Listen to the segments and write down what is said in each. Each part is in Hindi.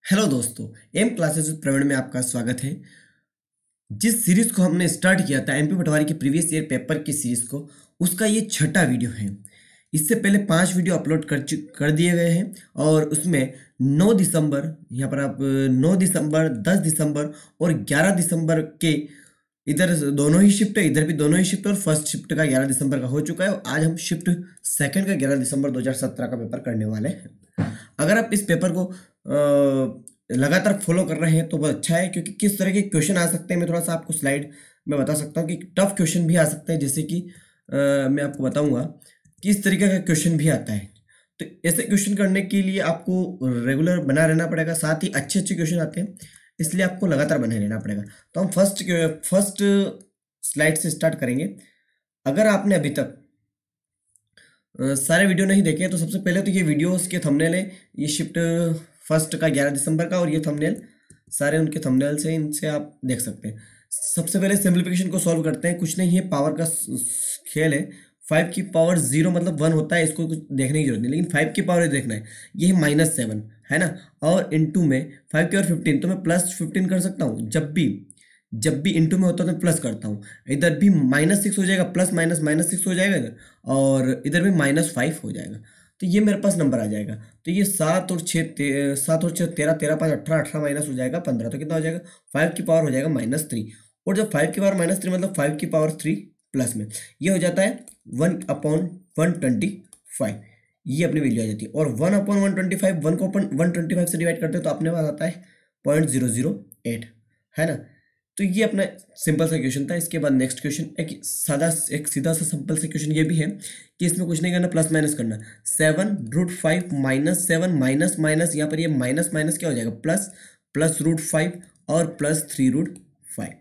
हेलो दोस्तों, एम क्लासेस विद प्रवीण में आपका स्वागत है। जिस सीरीज को हमने स्टार्ट किया था एमपी पटवारी के प्रीवियस ईयर पेपर की सीरीज को, उसका ये छठा वीडियो है। इससे पहले 5 वीडियो अपलोड कर दिए गए हैं और उसमें 9 दिसंबर, यहाँ पर आप 9 दिसंबर, 10 दिसंबर और 11 दिसंबर के इधर दोनों ही शिफ्ट है, इधर भी दोनों ही शिफ्ट, और फर्स्ट शिफ्ट का 11 दिसंबर का हो चुका है और आज हम शिफ्ट सेकंड का 11 दिसंबर 2017 का पेपर करने वाले हैं। अगर आप इस पेपर को लगातार फॉलो कर रहे हैं तो बहुत अच्छा है, क्योंकि किस तरह के क्वेश्चन आ सकते हैं मैं थोड़ा सा आपको स्लाइड में बता सकता हूँ कि टफ क्वेश्चन भी आ सकते हैं, जैसे कि मैं आपको बताऊंगा कि इस तरीके का क्वेश्चन भी आता है। तो ऐसे क्वेश्चन करने के लिए आपको रेगुलर बना रहना पड़ेगा, साथ ही अच्छे अच्छे क्वेश्चन आते हैं, इसलिए आपको लगातार बने रहना पड़ेगा। तो हम फर्स्ट स्लाइड से स्टार्ट करेंगे। अगर आपने अभी तक सारे वीडियो नहीं देखे तो सबसे पहले तो ये वीडियोस के थंबनेल है, ये शिफ्ट फर्स्ट का 11 दिसंबर का, और ये थंबनेल सारे उनके थंबनेल्स हैं, इनसे आप देख सकते हैं। सबसे पहले सिंप्लीफिकेशन को सॉल्व करते हैं। कुछ नहीं है, पावर का खेल है। 5 की पावर 0 मतलब 1 होता है, इसको कुछ देखने की जरूरत नहीं, लेकिन 5 की पावर देखना है। ये है -7 है ना, और इनटू में 5 की और 15, तो मैं +15 कर सकता हूँ। जब भी इनटू में होता है तो प्लस करता हूँ। इधर भी -6 हो जाएगा, प्लस माइनस -6 हो जाएगा इधर, और इधर भी -5 हो जाएगा। तो ये मेरे पास नंबर आ जाएगा। तो ये 7 और 6 13, 13 5 18, 18 माइनस हो जाएगा 15, तो कितना हो जाएगा? 5 की पावर हो जाएगा -3, और जब 5 की पावर -3 मतलब 5 की पावर 3 प्लस में, ये हो जाता है 1/125। ये अपनी वैल्यू आ जाती है। और 1/125, 1 को 125 से डिवाइड करते हैं तो अपने पास आता है 0.008, है ना। तो ये अपना सिंपल सा क्वेश्चन था। इसके बाद नेक्स्ट क्वेश्चन एक सीधा सा सिंपल सा क्वेश्चन ये भी है कि इसमें कुछ नहीं करना, प्लस माइनस करना। 7√5 -7 माइनस माइनस, यहाँ पर ये माइनस माइनस क्या हो जाएगा? प्लस, प्लस √5 और प्लस 3√5।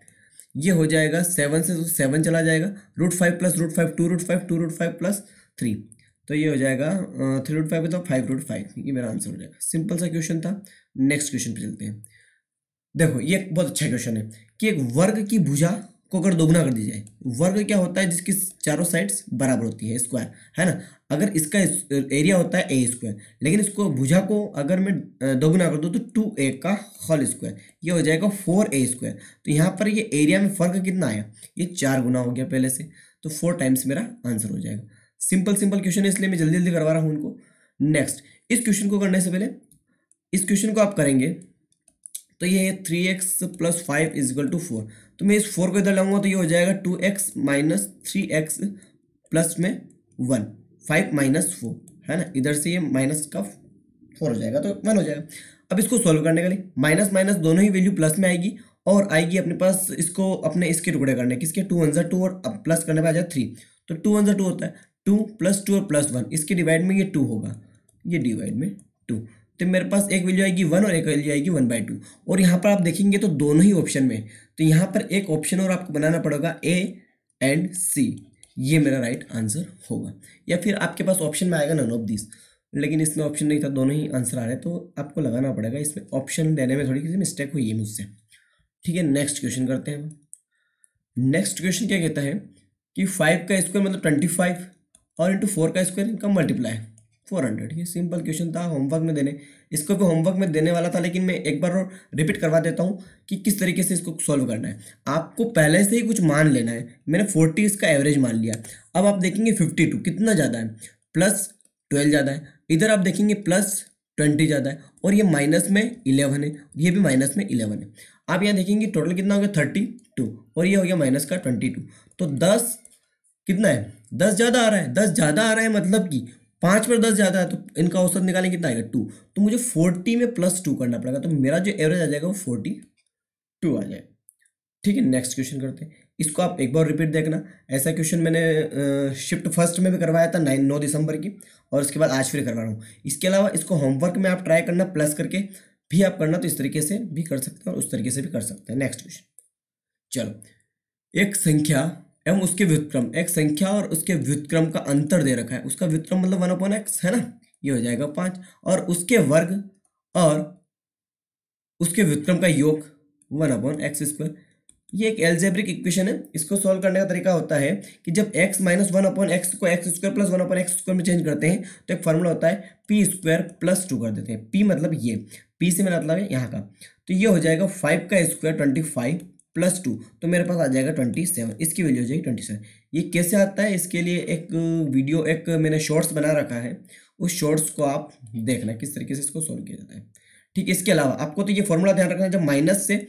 ये हो जाएगा 7 से, तो 7 चला जाएगा, √5 प्लस √5 2√5, 2√5 प्लस 3, तो ये हो जाएगा 3√5 तो 5√5। ये मेरा आंसर हो जाएगा। सिंपल सा क्वेश्चन था। नेक्स्ट क्वेश्चन पे चलते हैं। देखो, ये एक बहुत अच्छा क्वेश्चन है कि एक वर्ग की भुजा को अगर दोगुना कर दी जाए। वर्ग क्या होता है? जिसकी चारों साइड्स बराबर होती है, स्क्वायर, है ना। अगर इसका एरिया होता है a², लेकिन इसको भुजा को अगर मैं दोगुना कर दूं तो 2a का होल स्क्वायर, ये हो जाएगा 4a²। तो यहाँ पर ये एरिया में फर्क कितना आया? ये 4 गुना हो गया पहले से, तो 4 टाइम्स मेरा आंसर हो जाएगा। सिंपल सिंपल क्वेश्चन है, इसलिए मैं जल्दी जल्दी करवा रहा हूँ उनको। नेक्स्ट, इस क्वेश्चन को करने से पहले इस क्वेश्चन को आप करेंगे तो ये है 3x + 5 = 4। तो मैं इस 4 को इधर लाऊंगा तो ये हो जाएगा 2x - 3x प्लस में 1, 5 - 4, है ना। इधर से ये माइनस का 4 हो जाएगा तो 1 हो जाएगा। अब इसको सॉल्व करने के लिए माइनस माइनस दोनों ही वैल्यू प्लस में आएगी, और आएगी अपने पास, इसको अपने इसके टुकड़े करने, किसके? 2 × 2, और अब प्लस करने पर आ जाए 3, तो 2 × 2 होता है 2 + 2 और +1, इसके डिवाइड में ये 2 होगा, ये डिवाइड में 2, तो मेरे पास एक वैल्यू आएगी 1 और एक वैल्यू आएगी 1/2। और यहाँ पर आप देखेंगे तो दोनों ही ऑप्शन में, तो यहाँ पर एक ऑप्शन और आपको बनाना पड़ेगा A एंड C, ये मेरा राइट आंसर होगा। या फिर आपके पास ऑप्शन में आएगा नन ऑफ दिस, लेकिन इसमें ऑप्शन नहीं था, दोनों ही आंसर आ रहे हैं, तो आपको लगाना पड़ेगा। इसमें ऑप्शन देने में थोड़ी सी मिस्टेक हुई है मुझसे, ठीक है। नेक्स्ट क्वेश्चन करते हैं। नेक्स्ट क्वेश्चन क्या कहता है कि 5 का स्क्वायर मतलब 25, और इंटू 4 का स्क्वायर, इनका मल्टीप्लाई 400। ये सिंपल क्वेश्चन था, होमवर्क में देने, इसको भी होमवर्क में देने वाला था, लेकिन मैं एक बार और रिपीट करवा देता हूँ कि किस तरीके से इसको सॉल्व करना है। आपको पहले से ही कुछ मान लेना है। मैंने 40 इसका एवरेज मान लिया। अब आप देखेंगे 52 कितना ज़्यादा है, +12 ज़्यादा है। इधर आप देखेंगे +20 ज़्यादा है, और ये माइनस में 11 है, ये भी माइनस में 11 है। आप यहाँ देखेंगे टोटल कितना हो गया 32, और ये हो गया माइनस का 22, तो 10 कितना है? 10 ज़्यादा आ रहा है। 10 ज़्यादा आ रहा है मतलब कि 5 पर 10 ज़्यादा है, तो इनका औसत निकालेंगे कितना आएगा 2, तो मुझे 40 में +2 करना पड़ेगा, तो मेरा जो एवरेज आ जाएगा वो 42 आ जाएगा, ठीक है। नेक्स्ट क्वेश्चन करते हैं। इसको आप एक बार रिपीट देखना। ऐसा क्वेश्चन मैंने शिफ्ट फर्स्ट में भी करवाया था 9 दिसंबर की, और उसके बाद आज फिर करवा रहा हूँ। इसके अलावा इसको होमवर्क में आप ट्राई करना, प्लस करके भी आप करना, तो इस तरीके से भी कर सकते हैं और उस तरीके से भी कर सकते हैं। नेक्स्ट क्वेश्चन, चलो। एक संख्या एवं उसके व्युत्क्रम, एक संख्या और उसके व्युत्क्रम का अंतर दे रखा है। उसका व्युत्क्रम मतलब 1/x, है ना, ये हो जाएगा 5, और उसके वर्ग और उसके व्युत्क्रम का योग 1/x², ये एक एल्जेब्रिक इक्वेशन है। इसको सॉल्व करने का तरीका होता है कि जब x minus one upon X को X square plus one upon X square में चेंज करते हैं तो एक फॉर्मूला होता है पी स्क्वायर प्लस टू कर देते हैं। पी मतलब ये, पी से मेरा मतलब है यहाँ का, तो ये हो जाएगा 5 का स्क्वायर 25 प्लस 2, तो मेरे पास आ जाएगा 27। इसकी वैल्यू हो जाएगी 27। ये कैसे आता है, इसके लिए एक वीडियो, एक मैंने शॉर्ट्स बना रखा है, उस शॉर्ट्स को आप देखना किस तरीके से इसको सॉल्व किया जाता है। ठीक है, इसके अलावा आपको तो ये फॉर्मूला ध्यान रखना है, जब माइनस से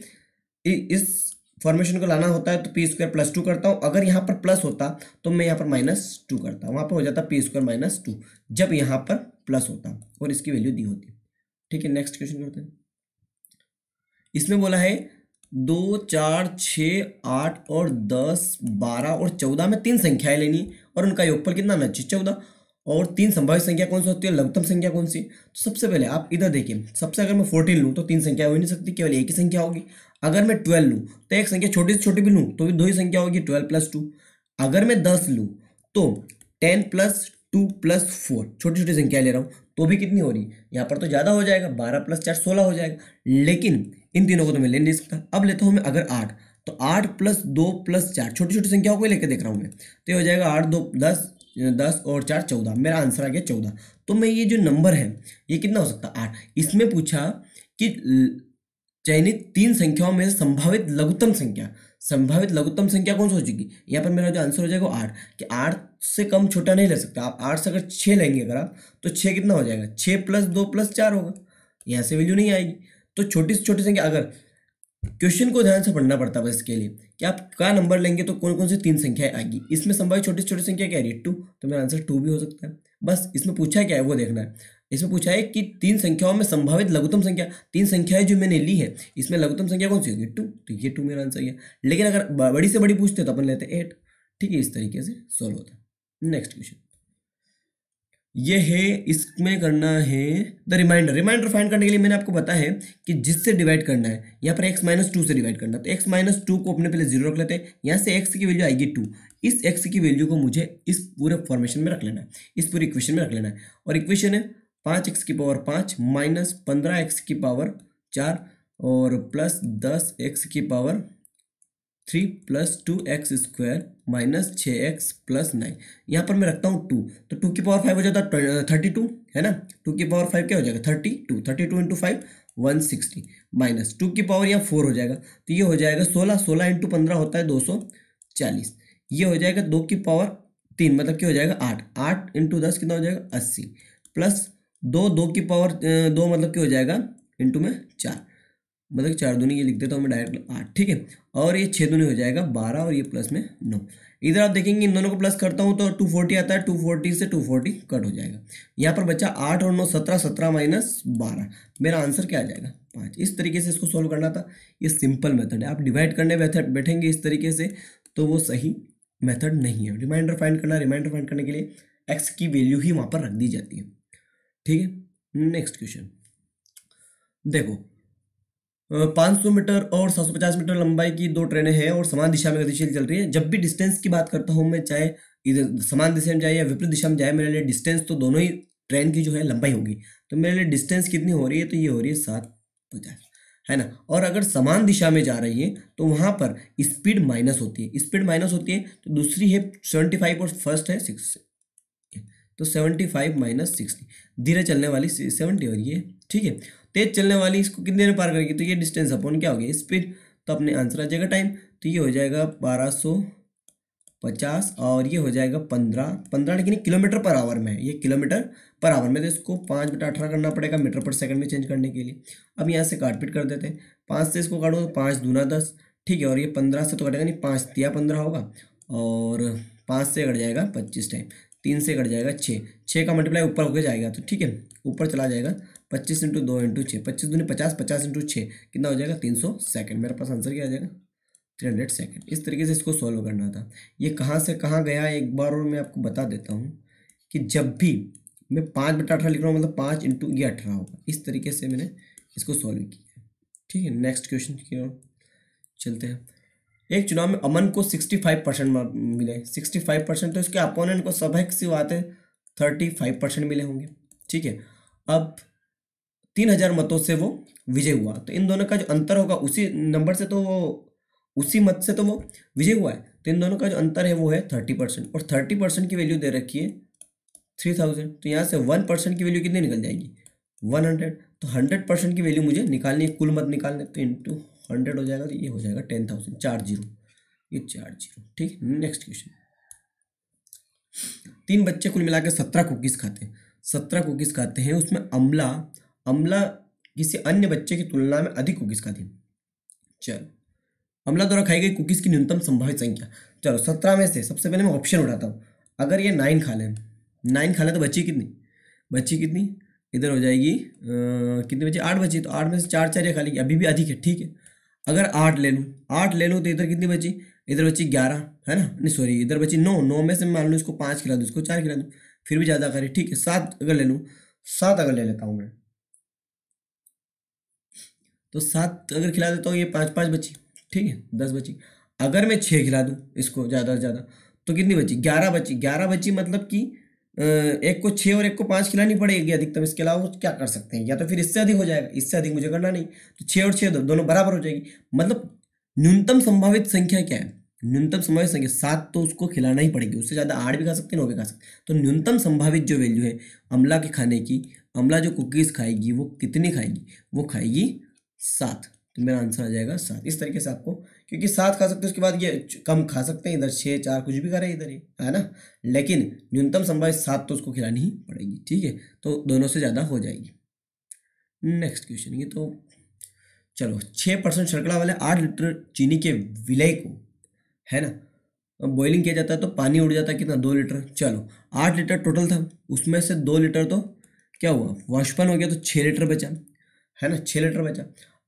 इस फॉर्मेशन को लाना होता है तो पी स्क्वायर प्लस टू करता हूँ। अगर यहाँ पर प्लस होता तो मैं यहाँ पर माइनस टू करता, वहाँ पर हो जाता पी स्क्वायर माइनस टू, जब यहाँ पर प्लस होता और इसकी वैल्यू दी होती। ठीक है, नेक्स्ट क्वेश्चन करते हैं। इसमें बोला है 2, 4, 6, 8 और 10, 12 और 14 में 3 संख्याएं लेनी और उनका योगफल कितना आना चाहिए 14, और 3 संभावित संख्या कौन सी होती है, लघुत्तम संख्या कौन सी। तो सबसे पहले आप इधर देखिए, सबसे अगर मैं 14 लूँ तो 3 संख्या हो ही नहीं सकती, केवल एक ही संख्या होगी। अगर मैं 12 लूँ तो एक संख्या छोटी से छोटी भी लूँ तो भी 2 ही संख्या होगी, 12 प्लस 2। अगर मैं 10 लूँ तो 10 प्लस 2 प्लस 4, छोटी छोटी संख्या ले रहा हूँ तो भी कितनी हो रही है, यहाँ पर तो ज़्यादा हो जाएगा, 12 प्लस 4 16 हो जाएगा, लेकिन इन तीनों को तो मैं ले नहीं सकता। अब लेता हूँ मैं अगर 8, तो 8 प्लस 2 प्लस 4, छोटी छोटी संख्याओं को लेकर देख रहा हूँ मैं, तो ये हो जाएगा 8 2 10, 10 और 4 14, मेरा आंसर आ गया 14। तो मैं ये जो नंबर है ये कितना हो सकता है 8। इसमें पूछा कि चयनित 3 संख्याओं में संभावित लघुत्तम संख्या, संभावित लघुत्तम संख्या कौन सी हो जाएगी, यहाँ पर मेरा जो आंसर हो जाएगा वो 8, कि 8 से कम छोटा नहीं ले सकता आप। 8 से अगर 6 लेंगे अगर आप, तो 6 कितना हो जाएगा, 6 प्लस 2 प्लस 4 होगा, यहाँ से वैल्यू नहीं आएगी। तो छोटी से छोटी संख्या, अगर क्वेश्चन को ध्यान से पढ़ना पड़ता है बस इसके लिए कि आप क्या नंबर लेंगे तो कौन कौन सी 3 संख्याएं आएगी। इसमें संभावित छोटी से छोटी संख्या क्या है 2, तो मेरा आंसर 2 भी हो सकता है। बस इसमें पूछा क्या है वो देखना है। इसमें पूछा है कि 3 संख्याओं में संभावित लघुत्तम संख्या, 3 संख्याएं जो मैंने ली है इसमें लघुत्तम संख्या कौन सी होगी 2, तो ये 2 मेरा आंसर है। लेकिन अगर बड़ी से बड़ी पूछते तो अपन लेते 8। ठीक है, इस तरीके से सॉल्व होता है। नेक्स्ट क्वेश्चन ये है, इसमें करना है द रिमाइंडर। रिमाइंडर फाइंड करने के लिए मैंने आपको बताया है कि जिससे डिवाइड करना है, यहाँ पर x माइनस 2 से डिवाइड करना है, तो x माइनस 2 को अपने पहले 0 रख लेते हैं, यहाँ से x की वैल्यू आएगी 2। इस x की वैल्यू को मुझे इस पूरे फॉर्मेशन में रख लेना है, इस पूरी इक्वेशन में रख लेना है। और इक्वेशन है 5x की पावर 5 माइनस 15x की पावर 4 और प्लस 10x की power 3 plus 2x square minus 6x plus 9। यहाँ पर मैं रखता हूँ 2, तो 2 की पावर 5 हो जाता है 32, है ना। 2 की पावर 5 क्या हो जाएगा 32, 32 इंटू 5 160 माइनस 2 की पावर यहाँ 4 हो जाएगा, तो ये हो जाएगा 16, 16 इंटू 15 होता है 240। ये हो जाएगा 2 की पावर 3 मतलब क्या हो जाएगा 8, 8 इंटू 10 कितना हो जाएगा 80 प्लस 2, 2 की पावर 2 मतलब क्या हो जाएगा इंटू में 4, मतलब 4 दूनी ये लिख देता हूँ मैं डायरेक्ट 8। ठीक है, और ये 6 दूनी हो जाएगा 12 और ये प्लस में 9। इधर आप देखेंगे इन दोनों को प्लस करता हूँ तो 240 आता है, 240 से 240 कट हो जाएगा। यहाँ पर बचा 8 और 9 17, 17 माइनस 12, मेरा आंसर क्या आ जाएगा 5। इस तरीके से इसको सोल्व करना था। ये सिंपल मेथड है, आप डिवाइड करने बैठेंगे इस तरीके से तो वो सही मेथड नहीं है। रिमाइंडर फाइंड करना, रिमाइंडर फाइंड करने के लिए एक्स की वैल्यू ही वहाँ पर रख दी जाती है। ठीक है, नेक्स्ट क्वेश्चन देखो, 500 मीटर और 750 मीटर लंबाई की 2 ट्रेनें हैं और समान दिशा में गतिशील चल रही है। जब भी डिस्टेंस की बात करता हूँ मैं, चाहे इधर समान दिशा में जाए या विपरीत दिशा में जाए, मेरे लिए डिस्टेंस तो दोनों ही ट्रेन की जो है लंबाई होगी। तो मेरे लिए डिस्टेंस कितनी हो रही है, तो ये हो रही है 750, है ना। और अगर समान दिशा में जा रही है तो वहाँ पर स्पीड माइनस होती है, स्पीड माइनस होती है। तो दूसरी है 75 और फर्स्ट है 6, तो 75 माइनस 60, धीरे चलने वाली 70 और ये, ठीक है, तेज चलने वाली इसको कितने में पार करेगी, तो ये डिस्टेंस अपॉन क्या हो गया स्पीड, तो अपने आंसर आ जाएगा टाइम। तो ये हो जाएगा 1250 और ये हो जाएगा 15, लेकिन किलोमीटर पर आवर में है, ये किलोमीटर पर आवर में, तो इसको 5/18 करना पड़ेगा मीटर पर सेकंड में चेंज करने के लिए। अब यहाँ से काट पीट कर देते हैं, 5 से इसको काटो तो 5 दूना 10, ठीक है, और ये 15 से तो कटेगा नहीं, 5 तिया 15 होगा और 5 से कट जाएगा 25 टाइम, 3 से कट जाएगा 6 का मल्टीप्लाई ऊपर होकर जाएगा, तो ठीक है ऊपर चला जाएगा 25 इंटू 2 इंटू 6, 25 दूनी 50, 50 इंटू 6 कितना हो जाएगा 300 सेकंड। मेरे पास आंसर क्या आ जाएगा 300 सेकंड। इस तरीके से इसको सॉल्व करना था। ये कहाँ से कहाँ गया एक बार और मैं आपको बता देता हूँ कि जब भी मैं 5/18 लिख रहा हूँ मतलब 5 इंटू ये 18 होगा। इस तरीके से मैंने इसको सॉल्व किया। ठीक है, नेक्स्ट क्वेश्चन की ओर चलते हैं। एक चुनाव में अमन को 65% मिले, 65%, तो इसके अपोनेंट को स्वाभाविक सी बात है 35% मिले होंगे। ठीक है, अब 3000 मतों से वो विजय हुआ, तो इन दोनों का जो अंतर होगा उसी नंबर से तो वो उसी मत से तो वो विजय हुआ है। तो इन दोनों का जो अंतर है वो है 30%, और 30% की वैल्यू दे रखी है 3000। तो यहाँ से 1% की वैल्यू कितनी निकल जाएगी 100। तो 100% की वैल्यू मुझे निकालनी है, कुल मत निकालने, तो इंटू 100 हो जाएगा, तो ये हो जाएगा 10,000, 4 जीरो, ये 4 जीरो। ठीक, नेक्स्ट क्वेश्चन। 3 बच्चे कुल मिलाकर 17 कुकीज़ खाते हैं, 17 कुकीज़ खाते हैं, उसमें अमला अमला किसी अन्य बच्चे की तुलना में अधिक कुकीज़ खाती है। चलो, अमला द्वारा खाई गई कुकीज़ की न्यूनतम संभावित संख्या। चलो 17 में से सबसे पहले मैं ऑप्शन उठाता हूँ। अगर ये 9 खा लें, 9 खा लें तो बची कितनी, बची कितनी, इधर हो जाएगी कितनी बची, 8 बची। तो 8 में से 4 4 ये खा लेगी, अभी भी अधिक है। ठीक है, अगर 8 ले लूँ, 8 ले लूँ तो इधर कितनी बची, इधर बची 11, है ना, नहीं सॉरी, इधर बची 9, 9 में से मान लूँ इसको 5 खिला दूँ, इसको 4 खिला दूँ, फिर भी ज़्यादा करे। ठीक है, 7 अगर ले लूँ, 7 अगर ले लेता हूँ मैं, तो 7 अगर खिला देता हूँ, ये 5 5 बची। ठीक है, 10 बची। अगर मैं 6 खिला दूँ इसको ज़्यादा से ज़्यादा, तो कितनी बची, 11 बची। 11 बची मतलब कि एक को 6 और एक को 5 खिलानी पड़ेगी अधिकतम। इसके अलावा वो क्या कर सकते हैं, या तो फिर इससे अधिक हो जाएगा, इससे अधिक मुझे करना नहीं, तो 6 और 6 दोनों बराबर हो जाएगी। मतलब न्यूनतम संभावित संख्या क्या है, न्यूनतम संभावित संख्या 7, तो उसको खिलाना ही पड़ेगी। उससे ज़्यादा 8 भी खा सकते हैं, 9 भी खा सकते हैं। तो न्यूनतम संभावित जो वैल्यू है अमला के खाने की, अमला जो कुकीज़ खाएगी वो कितनी खाएगी, वो खाएगी 7। तो मेरा आंसर आ जाएगा 7। इस तरीके से आपको, क्योंकि 7 खा सकते हैं, उसके बाद ये कम खा सकते हैं, इधर 6 4 कुछ भी करे इधर ही, है ना, लेकिन न्यूनतम संभावित 7 तो उसको खिलानी ही पड़ेगी। ठीक है, तो दोनों से ज़्यादा हो जाएगी। नेक्स्ट क्वेश्चन, ये तो चलो 6% शर्करा वाले 8 लीटर चीनी के विलय को, है ना, अब बॉइलिंग किया जाता है तो पानी उड़ जाता है कितना, 2 लीटर। चलो 8 लीटर टोटल था, उसमें से 2 लीटर तो क्या हुआ, वाष्पन हो गया, तो 6 लीटर बचा, है ना, 6 लीटर बचा।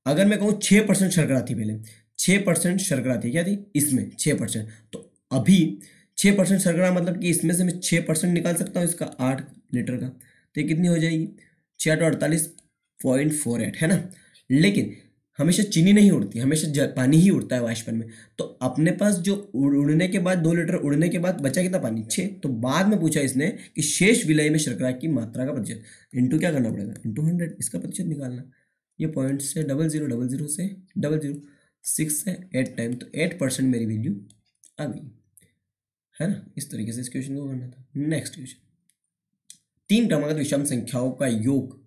अगर मैं कहूँ 6% शर्करा थी, पहले 6% शर्करा थी, क्या थी इसमें 6%, तो अभी 6% शर्करा मतलब कि इसमें से मैं 6% निकाल सकता हूँ इसका 8 लीटर का, तो ये कितनी हो जाएगी 6 8 48.48, है ना। लेकिन हमेशा चीनी नहीं उड़ती, हमेशा पानी ही उड़ता है वाष्पन में। तो अपने पास जो उड़ने के बाद 2 लीटर उड़ने के बाद बचा कितना पानी, 6। तो बाद में पूछा इसने कि शेष विलय में शर्करा की मात्रा का प्रतिशत, इंटू क्या करना पड़ेगा, इंटू 100, इसका प्रतिशत निकालना। ये पॉइंट से 00 00 से 00 6 से 8 टाइम, तो 8% मेरी वैल्यू आ गई, है ना। इस तरीके से इस क्वेश्चन को करना था। नेक्स्ट क्वेश्चन, 3 क्रमागत विषम संख्याओं का योग।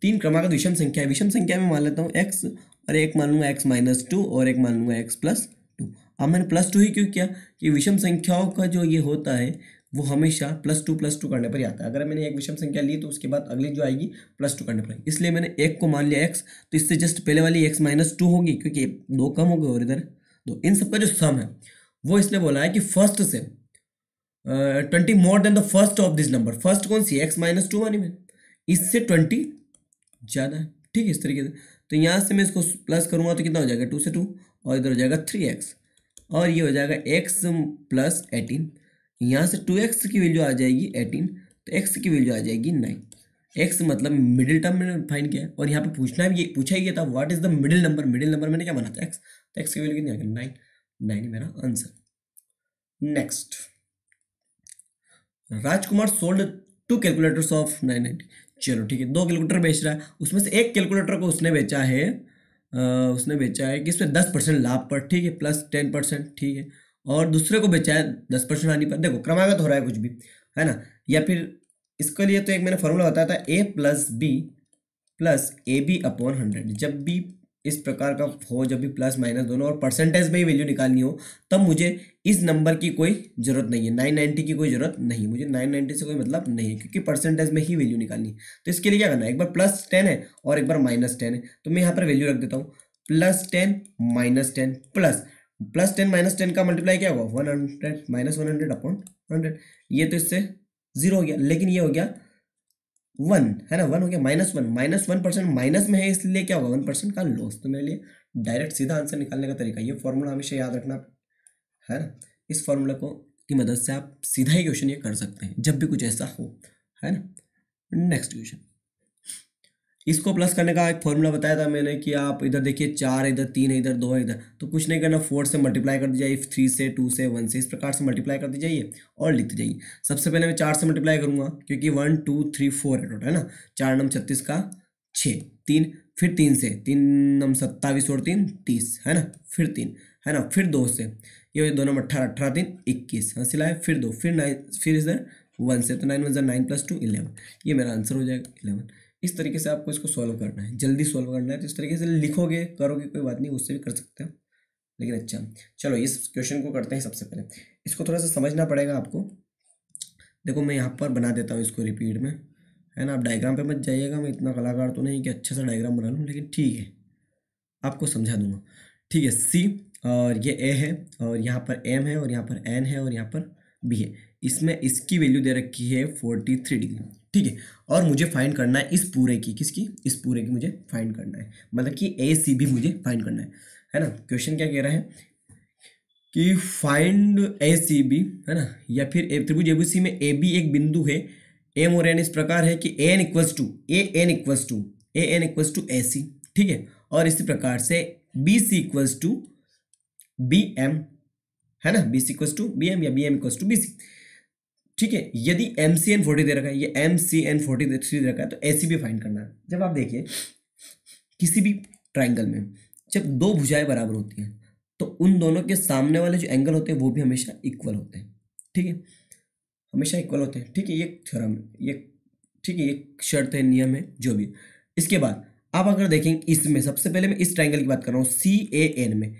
3 क्रमागत विषम संख्या है, विषम संख्या में मान लेता हूँ x, और एक मान लूँगा x-2 और एक मान लूँगा x+2। अब मैंने +2 ही क्यों किया, कि विषम संख्याओं का जो ये होता है वो हमेशा +2 करने पर ही आता है। अगर मैंने एक विषम संख्या ली तो उसके बाद अगली जो आएगी +2 करने पर, इसलिए मैंने एक को मान लिया x, तो इससे जस्ट पहले वाली x-2 होगी, क्योंकि 2 कम हो गए और इधर 2। इन सबका जो सम है वो इसने बोला है कि फर्स्ट से 20 more than the first of this number. First कौन सी, x-2 वाली में, इससे 20 ज़्यादा है। ठीक है, इस तरीके से। तो यहाँ से मैं इसको प्लस करूँगा तो कितना हो जाएगा, 2 से 2, और इधर हो जाएगा 3x, और ये हो जाएगा x+18। यहाँ से 2x की वैल्यू आ जाएगी 18, तो x की वैल्यू आ जाएगी 9। x मतलब मिडिल टर्म मैंने फाइंड किया है, और यहाँ पे पूछा ही गया था what is the middle number. Middle number मैंने क्या माना था, x, तो x की वैल्यू कितनी आ गई 9। 9 मेरा answer. Next, Rajkumar sold 2 calculators of 990। चलो ठीक है, 2 कैलकुलेटर बेच रहा है, उसमें से एक कैलकुलेटर को उसने बेचा है किस पे, 10% लाभ पर। ठीक है, +10%। ठीक है, और दूसरे को बेचा है 10% हानि पर। देखो क्रमागत हो रहा है कुछ भी, है ना, या फिर इसके लिए तो एक मैंने फॉर्मूला बताया था, a+b+ab/100। जब भी इस प्रकार का हो, जब भी प्लस माइनस दोनों और परसेंटेज में ही वैल्यू निकालनी हो, तब मुझे इस नंबर की कोई ज़रूरत नहीं है, 990 की कोई ज़रूरत नहीं, मुझे 990 से कोई मतलब नहीं है, क्योंकि परसेंटेज में ही वैल्यू निकालनी है। तो इसके लिए क्या करना है, एक बार +10 है और एक बार -10 है, तो मैं यहाँ पर वैल्यू रख देता हूँ +10 -10 +10 -10 का मल्टीप्लाई क्या होगा 100 -100/100। ये तो इससे 0 हो गया, लेकिन ये हो गया 1, है ना, 1 हो गया, -1% माइनस में है, इसलिए क्या होगा 1% का लॉस। तो मेरे लिए डायरेक्ट सीधा आंसर निकालने का तरीका, ये फॉर्मूला हमेशा याद रखना, है ना। इस फॉर्मूला को की मदद से आप सीधा ही क्वेश्चन ये कर सकते हैं जब भी कुछ ऐसा हो, है ना। नेक्स्ट क्वेश्चन, इसको प्लस करने का एक फॉर्मूला बताया था मैंने कि आप इधर देखिए 4 इधर 3 है, इधर 2 है, इधर, तो कुछ नहीं करना, 4 से मल्टीप्लाई कर दी जाइए, 3 से, 2 से, 1 से, इस प्रकार से मल्टीप्लाई कर दी जाइए और लिखते जाइए। सबसे पहले मैं 4 से मल्टीप्लाई करूंगा, क्योंकि 1 2 3 4 है टोटल, है ना। 4 नम 36 का 6, 3, फिर 3 से, 3 नम 27 और 3 30, है ना, फिर 3, है ना। फिर 2 से ये दोनों में 18, 18 3 21, हासिल आए, फिर 2, फिर 9, फिर इधर 1 से, तो 9 1 9 + 2 11, ये मेरा आंसर हो जाएगा 11। इस तरीके से आपको इसको सॉल्व करना है, जल्दी सॉल्व करना है। तो इस तरीके से लिखोगे करोगे कोई बात नहीं, उससे भी कर सकते हो, लेकिन अच्छा चलो इस क्वेश्चन को करते हैं। सबसे पहले इसको थोड़ा सा समझना पड़ेगा आपको। देखो मैं यहाँ पर बना देता हूँ इसको रिपीट में, है ना। आप डायग्राम पे मत जाइएगा, मैं इतना कलाकार तो नहीं कि अच्छा सा डायग्राम बना लूँ, लेकिन ठीक है आपको समझा दूंगा। ठीक है, सी और ये ए है, और यहाँ पर एम है, और यहाँ पर एन है, और यहाँ पर बी है। इसमें इसकी वैल्यू दे रखी है 43 डिग्री। ठीक है, और मुझे फाइंड करना है इस पूरे की, किसकी, इस पूरे की मुझे फाइंड करना है, मतलब कि ए सी भी मुझे फाइंड करना है ना। क्वेश्चन क्या कह रहा है कि फाइंड ए सी बी, है ना, या फिर त्रिभुज एबीसी में ए बी एक बिंदु है, एम और एन इस प्रकार है कि A N equals to A C. ठीक है, और इसी प्रकार से B C equals to B M, है ना, B C equals to B M या B M equals to B C. ठीक है, यदि एम सी एन 40 दे रखा है, ये एम सी एन 43 दे रखा है, तो ए सी भी फाइंड करना है। जब आप देखिए किसी भी ट्राइंगल में जब दो भुजाएं बराबर होती हैं, तो उन दोनों के सामने वाले जो एंगल होते हैं वो भी हमेशा इक्वल होते हैं। ठीक है, हमेशा इक्वल होते हैं। ठीक है, ये थ्योरम, ये ठीक है, ये शर्त है, नियम है, जो भी। इसके बाद आप अगर देखेंगे इसमें, सबसे पहले मैं इस ट्राइंगल की बात कर रहा हूँ, सी ए एन में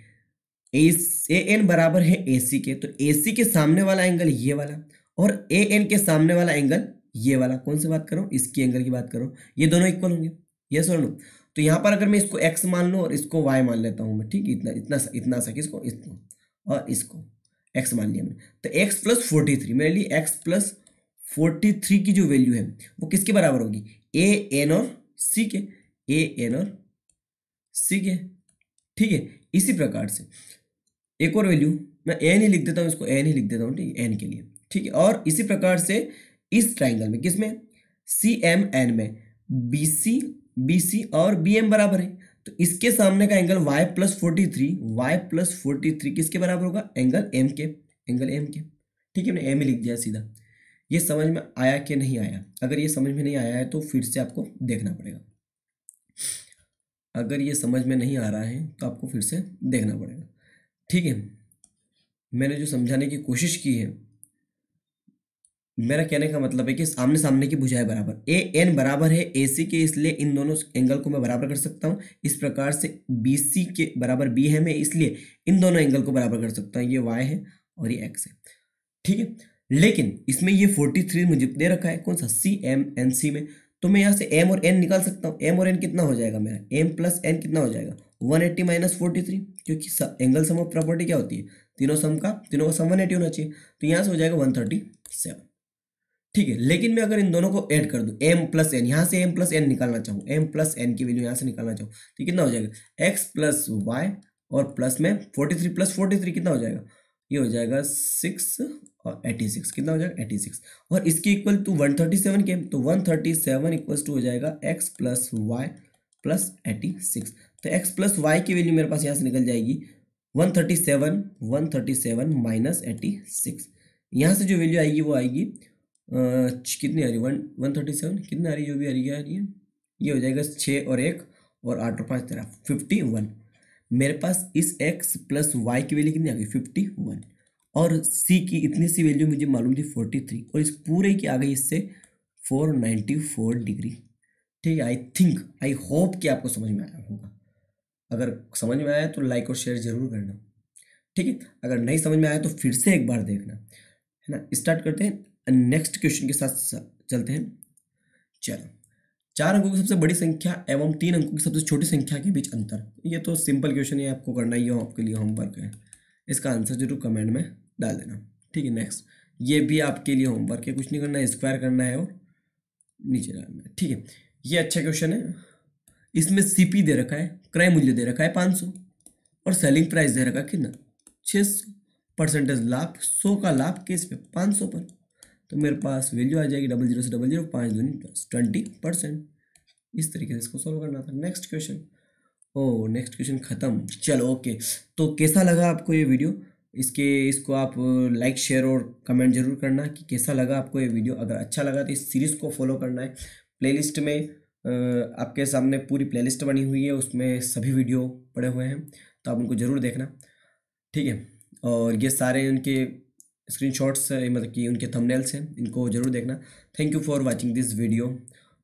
ए एन बराबर है ए सी के, तो ए सी के सामने वाला एंगल ये वाला, और ए एन के सामने वाला एंगल ये वाला। कौन से बात कर रहा हूँ, इसकी एंगल की बात कर रहा हूँ, ये दोनों इक्वल होंगे, यस और नो। तो यहाँ पर अगर मैं इसको x मान लूँ और इसको y मान लेता हूँ मैं, ठीक है, इतना सा किसको, इसको और इसको x मान लिया मैंने, तो x + 43 मेरे लिए x + 43 की जो वैल्यू है वो किसके बराबर होगी, ए एन और सी के, ए एन और सी के। ठीक है, इसी प्रकार से एक और वैल्यू मैं एन ही लिख देता हूँ, इसको एन ही लिख देता हूँ, ठीक है, एन के लिए। ठीक है, और इसी प्रकार से इस ट्राइंगल में, किसमें, सी एम एन में बी सी और बी एम बराबर है, तो इसके सामने का एंगल y + 43 किसके बराबर होगा, एंगल एम के, एंगल एम के। ठीक है, मैंने एम ही लिख दिया सीधा। ये समझ में आया कि नहीं आया? अगर ये समझ में नहीं आया है तो फिर से आपको देखना पड़ेगा। अगर ये समझ में नहीं आ रहा है तो आपको फिर से देखना पड़ेगा। ठीक है, मैंने जो समझाने की कोशिश की है, मेरा कहने का मतलब है कि आमने सामने की भुजाएं बराबर, ए एन बराबर है ए सी के, इसलिए इन दोनों एंगल को मैं बराबर कर सकता हूँ। इस प्रकार से बी सी के बराबर बी है मैं, इसलिए इन दोनों एंगल को बराबर कर सकता हूँ। ये वाई है और ये एक्स है। ठीक है, लेकिन इसमें ये 43 मुझे दे रखा है, कौन सा, सी एम एन सी में, तो मैं यहाँ से एम और एन निकाल सकता हूँ। एम और एन कितना हो जाएगा मेरा, एम + एन कितना हो जाएगा, 180 - 43, क्योंकि एंगल सम ऑफ प्रॉपर्टी क्या होती है, तीनों का सम 180 होना चाहिए, तो यहाँ से हो जाएगा 137। ठीक है, लेकिन मैं अगर इन दोनों को ऐड कर दूं, m + n, यहाँ से m + n निकालना चाहूँ, m + n की वैल्यू यहाँ से निकालना चाहूँ, तो कितना हो जाएगा, x + y और प्लस में 43 + 43 कितना हो जाएगा, ये हो जाएगा 6 और 86, कितना हो जाएगा 86, और इसकी इक्वल टू 137 के, तो 137 = हो जाएगा x + y + 86। तो x + y की वैल्यू मेरे पास यहाँ से निकल जाएगी 137 - 86। यहाँ से जो वैल्यू आएगी वो आएगी कितनी आ रही, 137 कितनी आ रही, जो भी आ रही है, ये हो जाएगा 6 और 1 और 8 और 5 13 51। मेरे पास इस x + y की वैल्यू कितनी आ गई, 51, और c की इतनी सी वैल्यू मुझे मालूम थी 43, और इस पूरे की आ गई इससे 494 डिग्री। ठीक है, आई होप कि आपको समझ में आया होगा। अगर समझ में आया तो लाइक और शेयर जरूर करना। ठीक है, अगर नहीं समझ में आया तो फिर से एक बार देखना, है ना। स्टार्ट करते हैं, नेक्स्ट क्वेश्चन के साथ चलते हैं। चलो, 4 अंकों की सबसे बड़ी संख्या एवं 3 अंकों की सबसे छोटी संख्या के बीच अंतर। ये तो सिंपल क्वेश्चन है, आपको करना ही हो, आपके लिए होमवर्क है। इसका आंसर जरूर कमेंट में डाल देना। ठीक है, नेक्स्ट, ये भी आपके लिए होमवर्क है, कुछ नहीं करना है, स्क्वायर करना है और नीचे डालना है। ठीक है, ये अच्छा क्वेश्चन है। इसमें सीपी दे रखा है, क्रय मूल्य दे रखा है 500, और सेलिंग प्राइस दे रखा है कितना, 600, परसेंटेज लाभ 100 का लाभ किस पे, 500 पर। तो मेरे पास वैल्यू आ जाएगी 00 से 00, 5 दूनी +20%। इस तरीके से इसको सॉल्व करना था। नेक्स्ट क्वेश्चन, ओ नेक्स्ट क्वेश्चन खत्म। चलो ओके, तो कैसा लगा आपको ये वीडियो, इसको आप लाइक शेयर और कमेंट जरूर करना कि कैसा लगा आपको ये वीडियो। अगर अच्छा लगा तो इस सीरीज़ को फॉलो करना है। प्लेलिस्ट में आपके सामने पूरी प्लेलिस्ट बनी हुई है, उसमें सभी वीडियो पड़े हुए हैं, तो आप उनको ज़रूर देखना। ठीक है। और ये सारे उनके स्क्रीनशॉट्स मतलब कि उनके थंबनेल्स हैं, इनको ज़रूर देखना। Thank you for watching this video.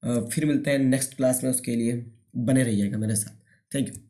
फिर मिलते हैं नेक्स्ट क्लास में, उसके लिए बने रहिएगा मेरे साथ। Thank you.